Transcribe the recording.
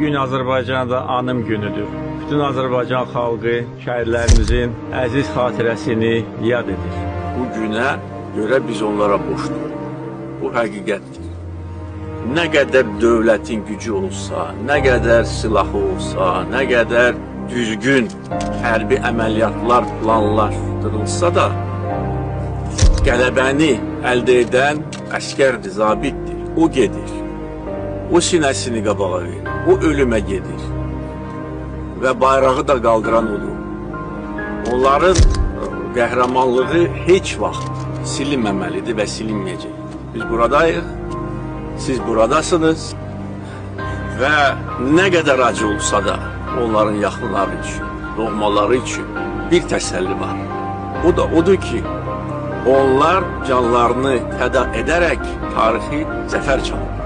Bugün Azərbaycanda anım günüdür. Bütün Azərbaycan xalqı şəhidlərimizin əziz xatirəsini yad edir. Bu günə görə biz onlara borcluyuq. Bu həqiqətdir. Nə qədər dövlətin gücü olsa, nə qədər silahı olsa, nə qədər düzgün hərbi əməliyyatlar planlaşdırılsa da, qələbəni əldə edən əskərdir, zabitdir. O gedir. O sinəsini qabağa verir. O ölümə gedir. Və bayrağı da qaldıran olur. Onların qəhrəmanlığı heç vaxt silinməməlidir və silinməyəcək. Biz buradayıq, siz buradasınız və nə qədər acı olsa da onların yaxınları üçün, doğmaları üçün bir təsəlli var. O da odur ki, onlar canlarını fəda edərək tarixi zəfər çalır.